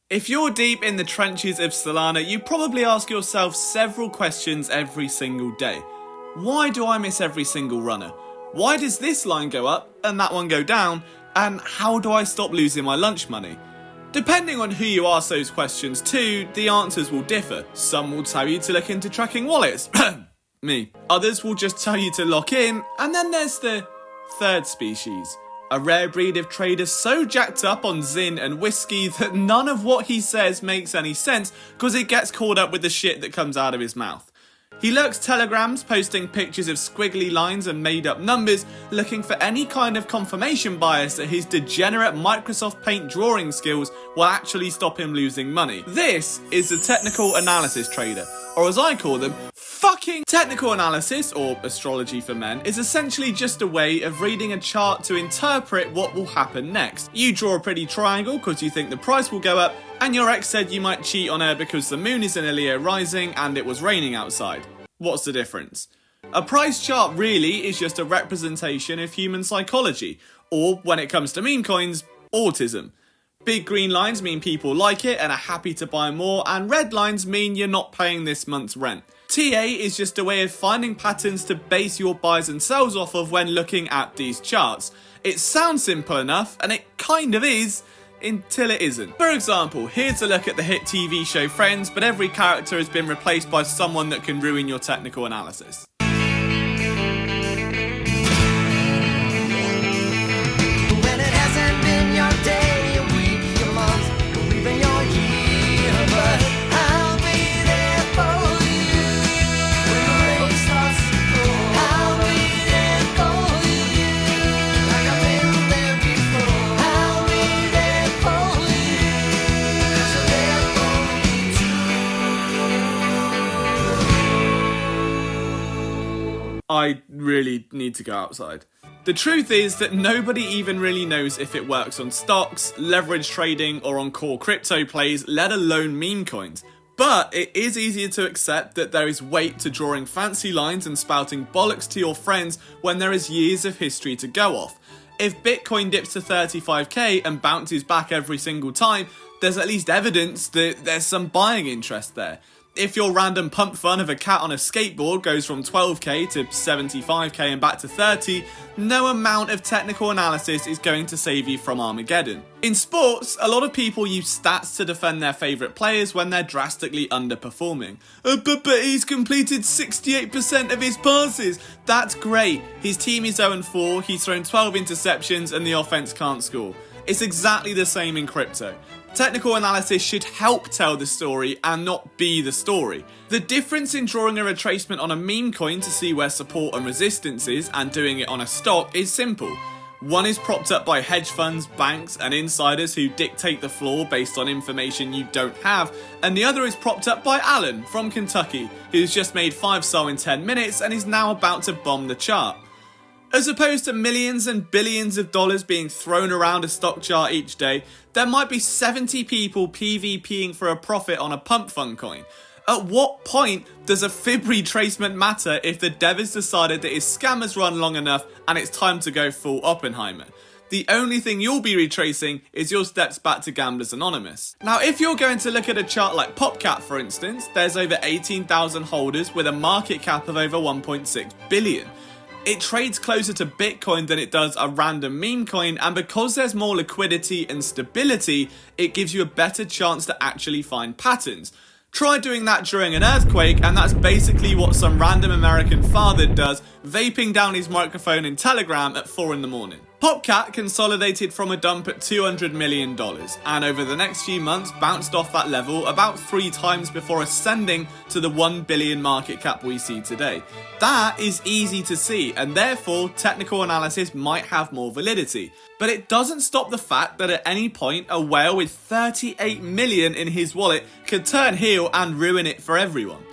If you're deep in the trenches of Solana, you probably ask yourself several questions every single day. Why do I miss every single runner? Why does this line go up and that one go down? And how do I stop losing my lunch money? Depending on who you ask those questions to, the answers will differ. Some will tell you to look into tracking wallets. Me. Others will just tell you to lock in, and then there's the third species. A rare breed of trader so jacked up on Zin and whiskey that none of what he says makes any sense because it gets caught up with the shit that comes out of his mouth. He lurks telegrams, posting pictures of squiggly lines and made up numbers, looking for any kind of confirmation bias that his degenerate Microsoft Paint drawing skills will actually stop him losing money. This is the technical analysis trader, or as I call them, fucking technical analysis, or astrology for men, is essentially just a way of reading a chart to interpret what will happen next. You draw a pretty triangle because you think the price will go up, and your ex said you might cheat on her because the moon is in a Leo rising and it was raining outside. What's the difference? A price chart really is just a representation of human psychology, or when it comes to meme coins, autism. Big green lines mean people like it and are happy to buy more, and red lines mean you're not paying this month's rent. TA is just a way of finding patterns to base your buys and sells off of when looking at these charts. It sounds simple enough, and it kind of is, until it isn't. For example, here's a look at the hit TV show Friends, but every character has been replaced by someone that can ruin your technical analysis. When it hasn't been your day, your week, your month, or even your year, but I'll be there for you. When the rain starts to pour, I'll be there for you. Like I've been there before, I'll be there for you. 'Cause you're there for me too. I really need to go outside. The truth is that nobody even really knows if it works on stocks, leverage trading, or on core crypto plays, let alone meme coins. But it is easier to accept that there is weight to drawing fancy lines and spouting bollocks to your friends when there is years of history to go off. If Bitcoin dips to 35k and bounces back every single time, there's at least evidence that there's some buying interest there. If your random PumpFun of a cat on a skateboard goes from 12k to 75k and back to 30, no amount of technical analysis is going to save you from Armageddon. In sports, a lot of people use stats to defend their favourite players when they're drastically underperforming. But he's completed 68% of his passes. That's great. His team is 0-4, he's thrown 12 interceptions and the offense can't score. It's exactly the same in crypto. Technical analysis should help tell the story and not be the story. The difference in drawing a retracement on a meme coin to see where support and resistance is and doing it on a stock is simple. One is propped up by hedge funds, banks and insiders who dictate the floor based on information you don't have, and the other is propped up by Alan from Kentucky, who's just made 5 SOL in 10 minutes and is now about to bomb the chart. As opposed to millions and billions of dollars being thrown around a stock chart each day, there might be 70 people PvPing for a profit on a PumpFun coin. At what point does a fib retracement matter if the dev has decided that his scam has run long enough and it's time to go full Oppenheimer? The only thing you'll be retracing is your steps back to Gamblers Anonymous. Now, if you're going to look at a chart like popcat, for instance, there's over 18,000 holders with a market cap of over 1.6 billion. It trades closer to Bitcoin than it does a random meme coin, and because there's more liquidity and stability, it gives you a better chance to actually find patterns. Try doing that during an earthquake, and that's basically what some random American father does, vaping down his microphone in Telegram at 4 in the morning. popcat consolidated from a dump at $200 million, and over the next few months bounced off that level about 3 times before ascending to the 1 billion market cap we see today. That is easy to see, and therefore technical analysis might have more validity. But it doesn't stop the fact that at any point a whale with 38 million in his wallet could turn heel and ruin it for everyone.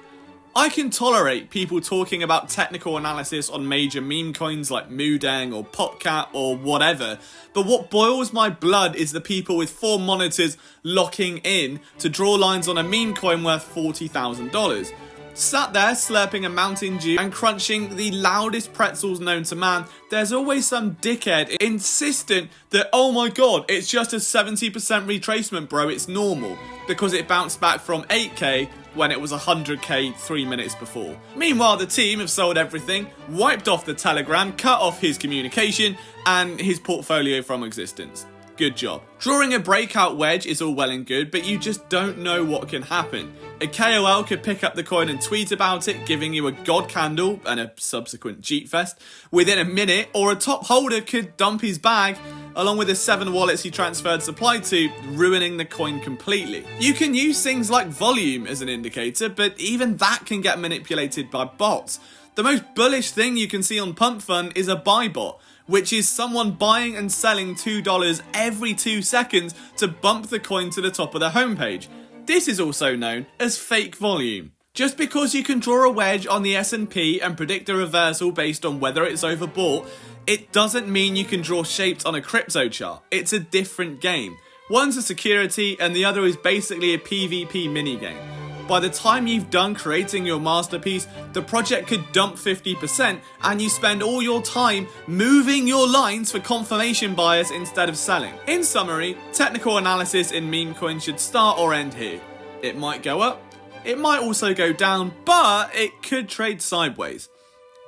I can tolerate people talking about technical analysis on major meme coins like Moodang or popcat or whatever, but what boils my blood is the people with 4 monitors locking in to draw lines on a meme coin worth $40,000. Sat there slurping a Mountain Dew and crunching the loudest pretzels known to man, there's always some dickhead insistent that, oh my god, it's just a 70% retracement, bro, it's normal, because it bounced back from 8k when it was 100k 3 minutes before. Meanwhile, the team have sold everything, wiped off the Telegram, cut off his communication and his portfolio from existence. Good job. Drawing a breakout wedge is all well and good, but you just don't know what can happen. A KOL could pick up the coin and tweet about it, giving you a god candle and a subsequent Jeep fest within a minute, or a top holder could dump his bag along with the 7 wallets he transferred supply to, ruining the coin completely. You can use things like volume as an indicator, but even that can get manipulated by bots. The most bullish thing you can see on PumpFun is a buy bot, which is someone buying and selling $2 every 2 seconds to bump the coin to the top of the homepage. This is also known as fake volume. Just because you can draw a wedge on the S&P and predict a reversal based on whether it's overbought, it doesn't mean you can draw shapes on a crypto chart. It's a different game. One's a security and the other is basically a PvP minigame. By the time you've done creating your masterpiece, the project could dump 50% and you spend all your time moving your lines for confirmation bias instead of selling. In summary, technical analysis in Memecoin should start or end here. It might go up, it might also go down, but it could trade sideways.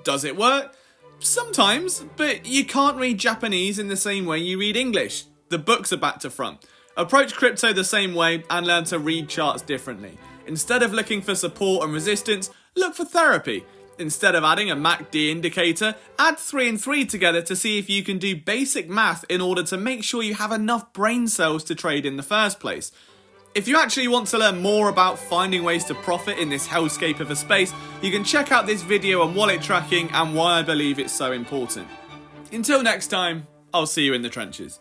Does it work? Sometimes, but you can't read Japanese in the same way you read English. The books are back to front. Approach crypto the same way and learn to read charts differently. Instead of looking for support and resistance, look for therapy. Instead of adding a MACD indicator, add 3 and 3 together to see if you can do basic math in order to make sure you have enough brain cells to trade in the first place. If you actually want to learn more about finding ways to profit in this hellscape of a space, you can check out this video on wallet tracking and why I believe it's so important. Until next time, I'll see you in the trenches.